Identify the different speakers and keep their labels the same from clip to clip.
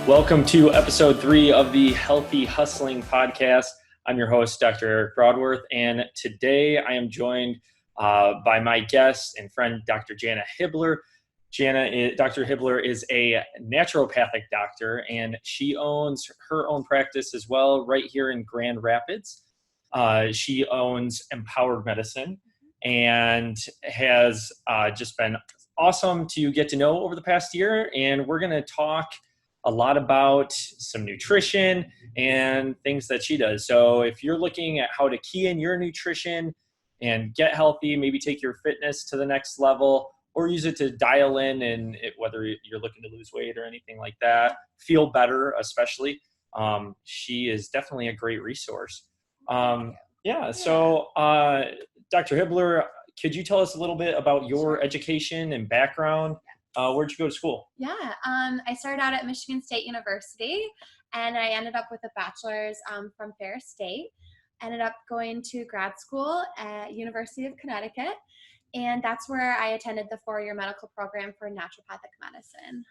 Speaker 1: Welcome to episode 3 of the Healthy Hustling Podcast. I'm your host, Dr. Eric Broadworth, and today I am joined by my guest and friend, Dr. Janna Hibler. Dr. Hibler is a naturopathic doctor, and she owns her own practice as well right here in Grand Rapids. She owns Empowered Medicine and has just been awesome to get to know over the past year, and we're going to talk a lot about some nutrition and things that she does. So if you're looking at how to key in your nutrition and get healthy, maybe take your fitness to the next level, or use it to dial in, and whether you're looking to lose weight or anything like that, feel better especially, she is definitely a great resource. So Dr. Hibler, could you tell us a little bit about your education and background? Where'd you go to school?
Speaker 2: Yeah, I started out at Michigan State University, and I ended up with a bachelor's from Ferris State. Ended up going to grad school at University of Connecticut, and that's where I attended the 4-year medical program for naturopathic medicine.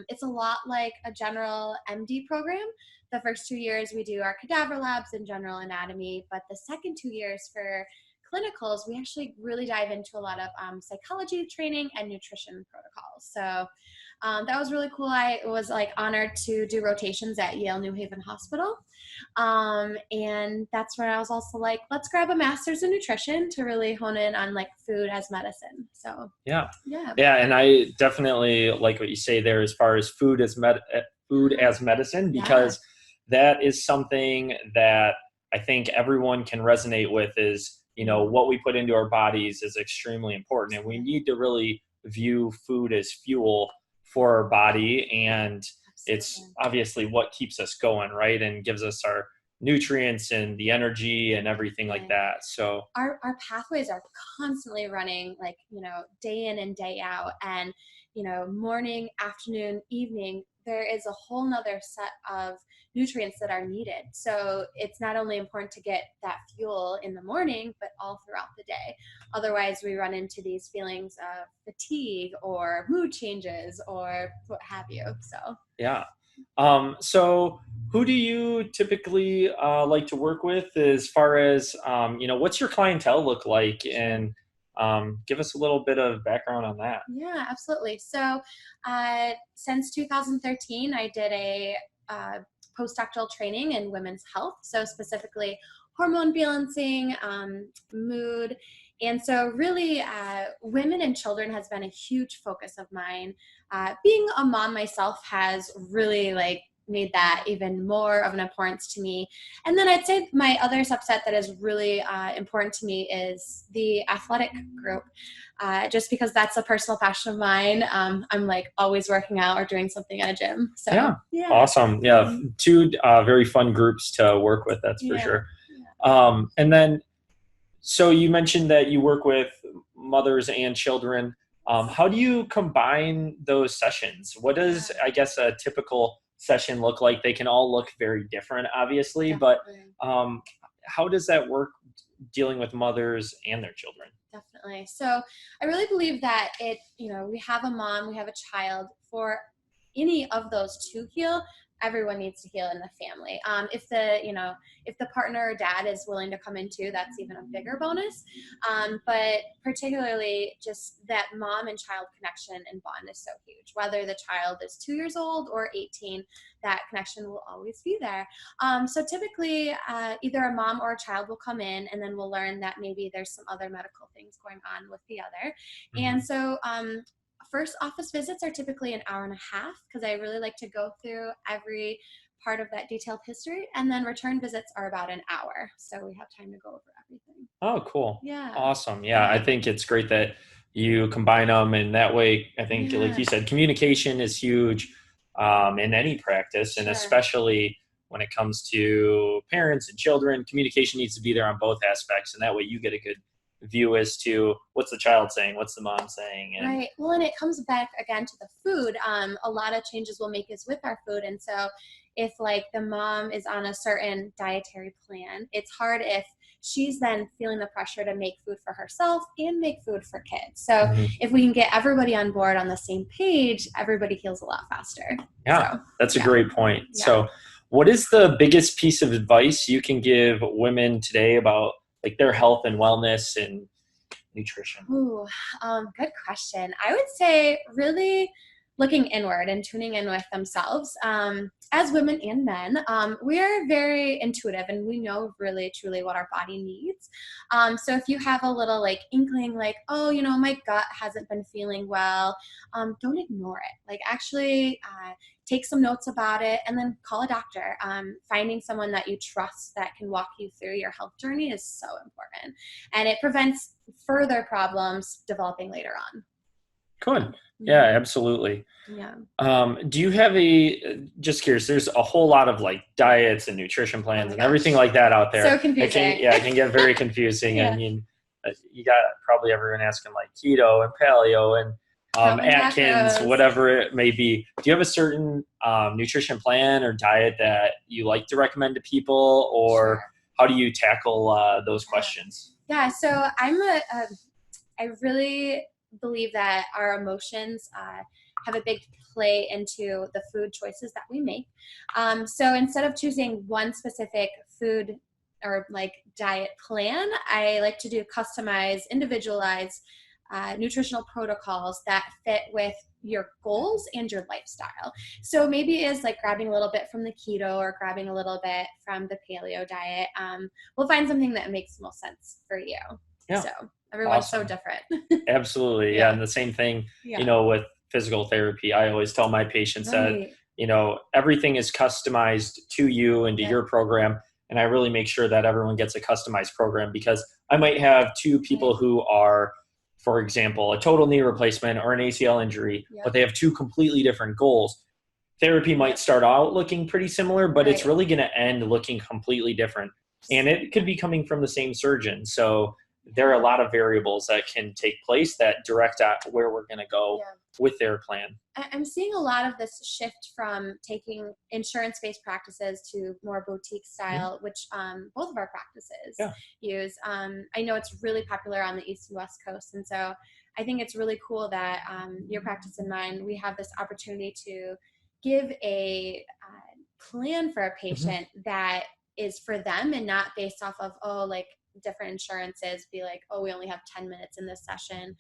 Speaker 2: It's a lot like a general MD program. The first 2 years we do our cadaver labs and general anatomy, but the second 2 years for clinicals, we actually really dive into a lot of psychology training and nutrition protocols. So that was really cool. I was honored to do rotations at Yale New Haven Hospital. And that's where I was also like, let's grab a master's in nutrition to really hone in on food as medicine. So yeah.
Speaker 1: And I definitely like what you say there as far as food as medicine, because that is something that I think everyone can resonate with. Is what we put into our bodies is extremely important, and we need to really view food as fuel for our body, and it's obviously what keeps us going, right? And gives us our nutrients and the energy and everything like that. So
Speaker 2: our pathways are constantly running, day in and day out, and morning, afternoon, evening, there is a whole nother set of nutrients that are needed. So it's not only important to get that fuel in the morning, but all throughout the day. Otherwise, we run into these feelings of fatigue or mood changes or what have you.
Speaker 1: So who do you typically like to work with as far as, what's your clientele look like? And give us a little bit of background on that.
Speaker 2: Yeah, absolutely. So since 2013, I did a postdoctoral training in women's health. So specifically hormone balancing, mood. And so really women and children has been a huge focus of mine. Being a mom myself has really made that even more of an importance to me. And then I'd say my other subset that is really important to me is the athletic group, just because that's a personal passion of mine. I'm always working out or doing something at a gym. So yeah.
Speaker 1: Awesome. Yeah. Two very fun groups to work with. That's for sure. And then, so you mentioned that you work with mothers and children. How do you combine those sessions? What does, I guess, a typical session look like? They can all look very different, obviously, but how does that work dealing with mothers and their children?
Speaker 2: Definitely. So I really believe that we have a mom, we have a child. For any of those to heal, everyone needs to heal in the family. If the partner or dad is willing to come in too, that's even a bigger bonus. But particularly just that mom and child connection and bond is so huge. Whether the child is 2 years old or 18, that connection will always be there. So typically either a mom or a child will come in, and then we'll learn that maybe there's some other medical things going on with the other. Mm-hmm. And so first office visits are typically an hour and a half, because I really like to go through every part of that detailed history. And then return visits are about an hour. So we have time to go over everything.
Speaker 1: Oh, cool.
Speaker 2: Yeah.
Speaker 1: Awesome. Yeah. I think it's great that you combine them. And that way, I think, like you said, communication is huge in any practice. And especially when it comes to parents and children, communication needs to be there on both aspects. And that way you get a good view as to what's the child saying, what's the mom saying. And
Speaker 2: right. Well, and it comes back again to the food. A lot of changes we'll make is with our food. And so if the mom is on a certain dietary plan, it's hard if she's then feeling the pressure to make food for herself and make food for kids. So if we can get everybody on board on the same page, everybody heals a lot faster.
Speaker 1: Yeah,
Speaker 2: so,
Speaker 1: that's a great point.
Speaker 2: Yeah.
Speaker 1: So what is the biggest piece of advice you can give women today about like their health and wellness and nutrition?
Speaker 2: Ooh, good question. I would say really looking inward and tuning in with themselves. As women and men, we are very intuitive and we know really truly what our body needs. So if you have a little like inkling like, oh, my gut hasn't been feeling well, don't ignore it. Like actually take some notes about it and then call a doctor. Finding someone that you trust that can walk you through your health journey is so important. And it prevents further problems developing later on.
Speaker 1: Good. Yeah, absolutely.
Speaker 2: Yeah.
Speaker 1: Do you have just curious, there's a whole lot of like diets and nutrition plans and everything like that out there.
Speaker 2: So confusing.
Speaker 1: It can get very confusing.
Speaker 2: Yeah.
Speaker 1: I mean, you got probably everyone asking like keto and paleo and Atkins,
Speaker 2: macros.
Speaker 1: Whatever it may be. Do you have a certain nutrition plan or diet that you like to recommend to people, or
Speaker 2: Sure.
Speaker 1: how do you tackle those questions?
Speaker 2: Yeah, so I really believe that our emotions have a big play into the food choices that we make. So instead of choosing one specific food or like diet plan, I like to do customized, individualized nutritional protocols that fit with your goals and your lifestyle. So maybe it's like grabbing a little bit from the keto or grabbing a little bit from the paleo diet. We'll find something that makes most sense for you.
Speaker 1: Yeah.
Speaker 2: So everyone's
Speaker 1: Awesome.
Speaker 2: so different.
Speaker 1: Absolutely. Yeah. And the same thing, with physical therapy, I always tell my patients that, everything is customized to you and to your program. And I really make sure that everyone gets a customized program, because I might have two people who are, for example, a total knee replacement or an ACL injury, but they have two completely different goals. Therapy might start out looking pretty similar, but it's really going to end looking completely different. And it could be coming from the same surgeon. So there are a lot of variables that can take place that direct at where we're going to go with their plan.
Speaker 2: I'm seeing a lot of this shift from taking insurance-based practices to more boutique style, which both of our practices use. I know it's really popular on the East and West Coast. And so I think it's really cool that your practice and mine, we have this opportunity to give a plan for a patient that is for them and not based off of, different insurances be like, we only have 10 minutes in this session.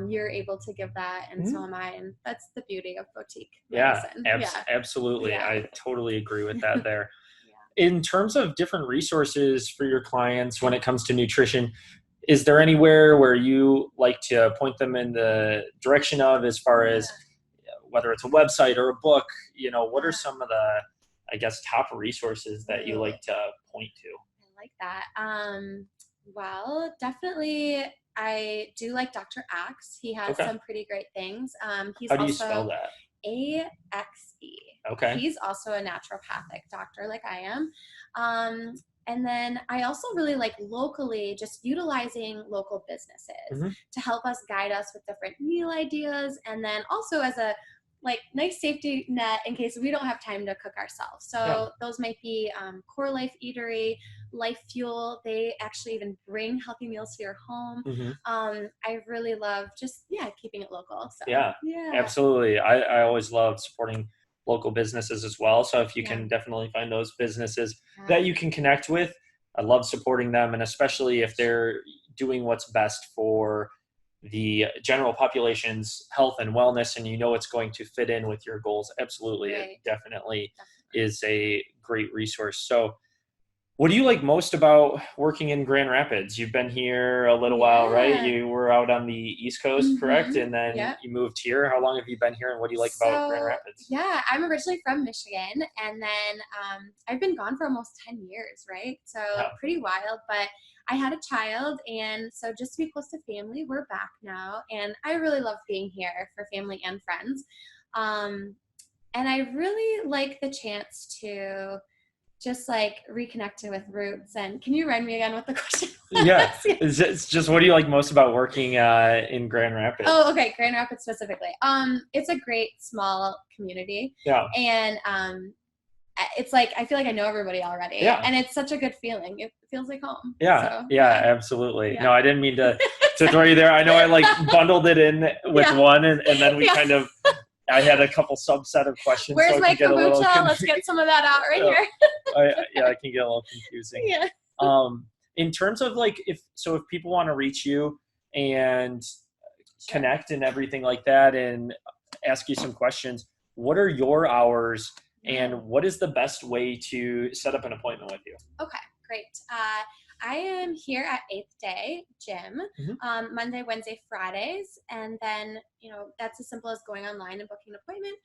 Speaker 2: You're able to give that, and so am I. And that's the beauty of boutique medicine.
Speaker 1: Absolutely. Yeah. I totally agree with that there. In terms of different resources for your clients when it comes to nutrition, is there anywhere where you like to point them in the direction of, as far as whether it's a website or a book, what are some of the, I guess, top resources that you like to point to?
Speaker 2: I like that. Well, definitely I do like Dr. Axe. He has some pretty great things. He's
Speaker 1: How do you spell that?
Speaker 2: A-X-E.
Speaker 1: Okay.
Speaker 2: He's also a naturopathic doctor like I am. And then I also really like locally just utilizing local businesses to help us guide us with different meal ideas. And then also as a nice safety net in case we don't have time to cook ourselves. So those might be Core Life Eatery, Life Fuel. They actually even bring healthy meals to your home. I really love just, keeping it local. So,
Speaker 1: absolutely. I always love supporting local businesses as well. So if you can definitely find those businesses that you can connect with, I love supporting them. And especially if they're doing what's best for the general population's health and wellness, and it's going to fit in with your goals. Absolutely. It definitely is a great resource. So what do you like most about working in Grand Rapids? You've been here a little while, right? You were out on the East Coast, correct? And then you moved here. How long have you been here, and what do you like about Grand Rapids?
Speaker 2: Yeah, I'm originally from Michigan, and then I've been gone for almost 10 years, right? So pretty wild, but I had a child, and so just to be close to family, we're back now, and I really love being here for family and friends. And I really like the chance to just reconnecting with roots. And can you remind me again what the question was?
Speaker 1: It's just, what do you like most about working in Grand Rapids?
Speaker 2: Oh, okay. Grand Rapids specifically. It's a great small community. And it's like, I feel like I know everybody already.
Speaker 1: Yeah.
Speaker 2: And it's such a good feeling. It feels like home.
Speaker 1: Yeah.
Speaker 2: So,
Speaker 1: yeah, absolutely.
Speaker 2: Yeah.
Speaker 1: No, I didn't mean to throw you there. I know I like bundled it in with one and then we kind of, I had a couple subset of questions.
Speaker 2: Where's
Speaker 1: so
Speaker 2: my kombucha? Let's get some of that out right here.
Speaker 1: I can get a little confusing.
Speaker 2: Yeah.
Speaker 1: In terms of like, if people want to reach you and connect and everything like that and ask you some questions, what are your hours and what is the best way to set up an appointment with you?
Speaker 2: Okay, great. I am here at 8th Day Gym, Monday, Wednesday, Fridays. And then, that's as simple as going online and booking an appointment.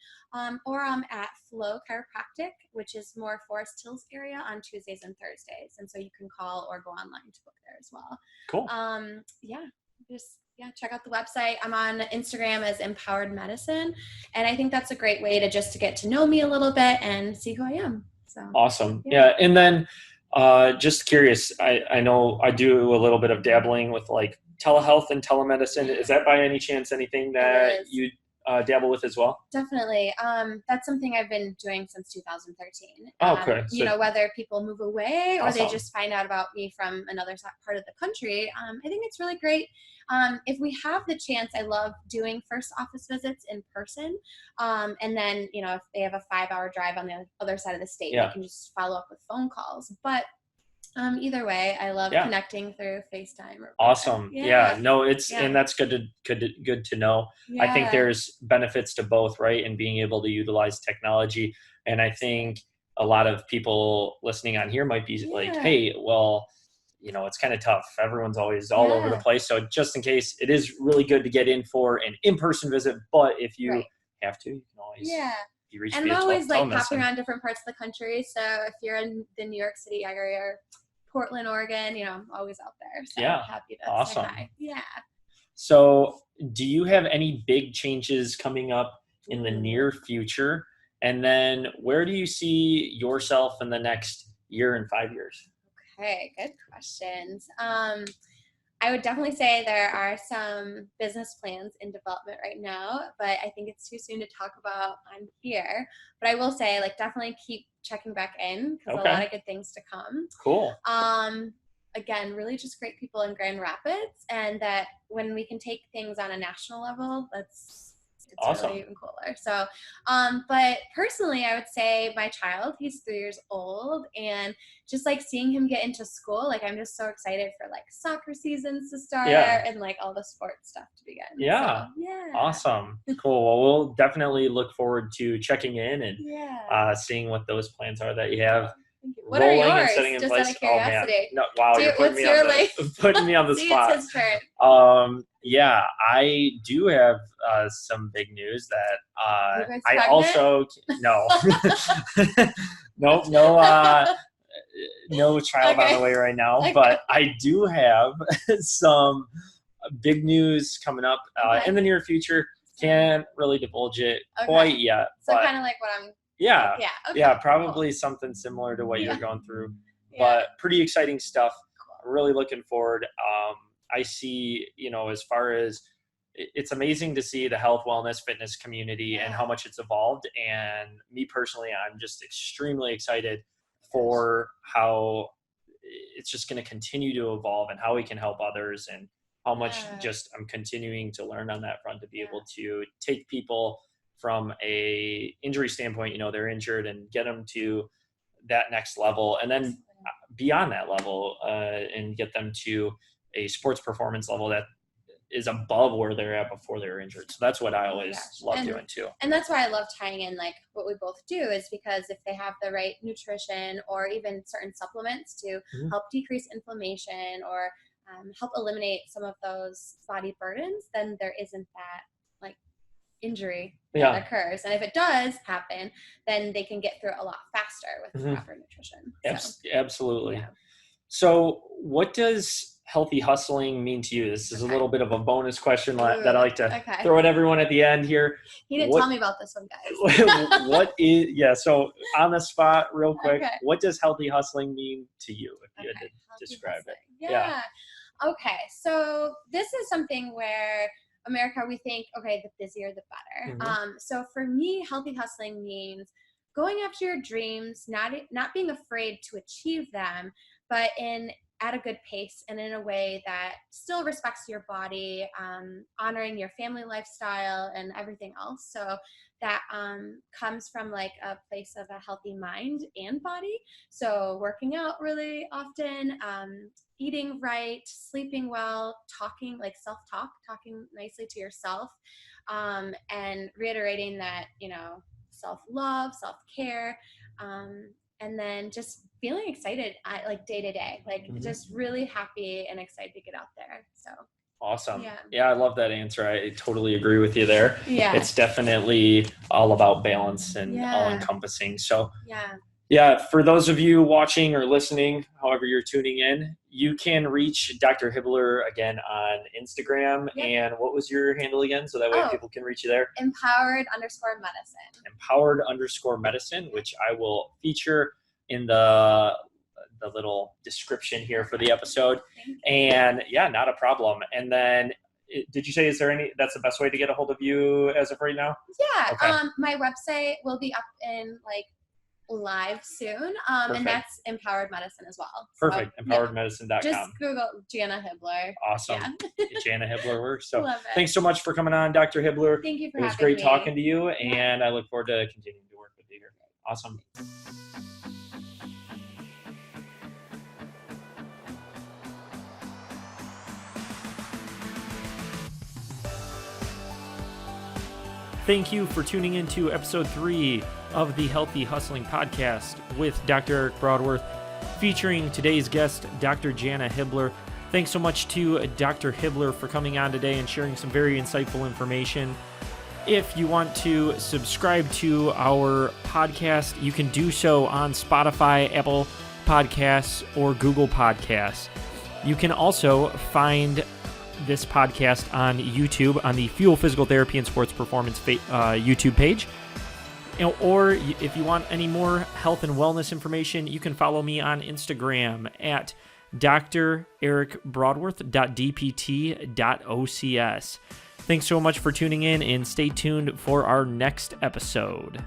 Speaker 2: Or I'm at Flow Chiropractic, which is more Forest Hills area, on Tuesdays and Thursdays. And so you can call or go online to book there as well.
Speaker 1: Cool.
Speaker 2: Check out the website. I'm on Instagram as Empowered Medicine. And I think that's a great way to get to know me a little bit and see who I am. So
Speaker 1: awesome. Yeah. And then just curious, I know I do a little bit of dabbling with like telehealth and telemedicine. Is that by any chance anything that you dabble with as well?
Speaker 2: Definitely. That's something I've been doing since 2013.
Speaker 1: Okay. So,
Speaker 2: whether people move away or
Speaker 1: awesome.
Speaker 2: they just find out about me from another part of the country, I think it's really great. If we have the chance, I love doing first office visits in person. And then, if they have a 5-hour drive on the other side of the state, they can just follow up with phone calls. But either way, I love connecting through FaceTime.
Speaker 1: Awesome. Yeah. No, and that's good to know. Yeah. I think there's benefits to both, right? And being able to utilize technology. And I think a lot of people listening on here might be like, hey, well, it's kind of tough. Everyone's always all over the place. So just in case, it is really good to get in for an in-person visit. But if you have to, you can always be reached.
Speaker 2: And I'm always like popping around different parts of the country. So if you're in the New York City area or Portland, Oregon, I'm always out there. So I'm happy to say hi. Yeah.
Speaker 1: So do you have any big changes coming up in the near future? And then where do you see yourself in the next year and 5 years?
Speaker 2: Okay, good questions. I would definitely say there are some business plans in development right now, but I think it's too soon to talk about on here. But I will say, definitely keep checking back in because a lot of good things to come.
Speaker 1: Cool.
Speaker 2: Again, really just great people in Grand Rapids, and that when we can take things on a national level, it's awesome. Really even cooler. So, but personally, I would say my child, he's 3 years old, and just seeing him get into school, I'm just so excited for soccer seasons to start and all the sports stuff to begin.
Speaker 1: Yeah.
Speaker 2: So, yeah.
Speaker 1: Awesome. Cool. Well, we'll definitely look forward to checking in and seeing what those plans are that you have.
Speaker 2: What are yours?
Speaker 1: And setting in
Speaker 2: just
Speaker 1: place.
Speaker 2: out of curiosity.
Speaker 1: Oh, man. No, wow, you're putting me on the spot.
Speaker 2: It's his turn.
Speaker 1: Yeah, I do have some big news that I also no no child on the way right now, but I do have some big news coming up in the near future. Can't really divulge it quite yet.
Speaker 2: So kind of like what I'm.
Speaker 1: Probably something similar to what you're going through, but pretty exciting stuff. Really looking forward. I see, as far as it's amazing to see the health, wellness, fitness community and how much it's evolved. And me personally, I'm just extremely excited for how it's just going to continue to evolve and how we can help others and how much just I'm continuing to learn on that front to be able to take people from a injury standpoint, they're injured and get them to that next level. And then beyond that level and get them to a sports performance level that is above where they're at before they're injured. So that's what I always love doing too.
Speaker 2: And that's why I love tying in what we both do is because if they have the right nutrition or even certain supplements to help decrease inflammation or help eliminate some of those body burdens, then there isn't that injury that occurs. And if it does happen, then they can get through it a lot faster with proper nutrition.
Speaker 1: Absolutely. Yeah. So what does healthy hustling mean to you? This is a little bit of a bonus question that I like to throw at everyone at the end here.
Speaker 2: He didn't tell me about this one, guys.
Speaker 1: So on the spot real quick, what does healthy hustling mean to you if you had to describe it?
Speaker 2: Okay. So this is something where America, we think, the busier, the better. So for me, healthy hustling means going after your dreams, not being afraid to achieve them, but at a good pace and in a way that still respects your body, honoring your family lifestyle and everything else. So that comes from like a place of a healthy mind and body. So working out really often, eating right, sleeping well, talking like self-talk, talking nicely to yourself, and reiterating that, self-love, self-care, and then just feeling excited like day to day, like just really happy and excited to get out there. So
Speaker 1: awesome. Yeah, I love that answer. I totally agree with you there.
Speaker 2: Yeah,
Speaker 1: it's definitely all about balance and all encompassing. So for those of you watching or listening, however you're tuning in, you can reach Dr. Hibler again on Instagram. And what was your handle again? So that way people can reach you there.
Speaker 2: Empowered_medicine.
Speaker 1: Empowered_medicine, which I will feature in the little description here for the episode. And not a problem. And then did you say, that's the best way to get a hold of you as of right now?
Speaker 2: Yeah. Okay. My website will be up in live soon, and that's Empowered Medicine as well.
Speaker 1: Perfect. Empoweredmedicine.com.
Speaker 2: Just Google Janna Hibler.
Speaker 1: Awesome. Janna Hibler works. So thanks so much for coming on, Dr. Hibler.
Speaker 2: Thank you for having me.
Speaker 1: It was great talking to you, and I look forward to continuing to work with you here. Awesome. Thank you for tuning into episode 3 of the Healthy Hustling Podcast with Dr. Eric Broadworth, featuring today's guest, Dr. Janna Hibler. Thanks so much to Dr. Hibler for coming on today and sharing some very insightful information. If you want to subscribe to our podcast, you can do so on Spotify, Apple Podcasts, or Google Podcasts. You can also find this podcast on YouTube on the Fuel Physical Therapy and Sports Performance YouTube page. Or if you want any more health and wellness information, you can follow me on Instagram at drericbroadworth.dpt.ocs. Thanks so much for tuning in, and stay tuned for our next episode.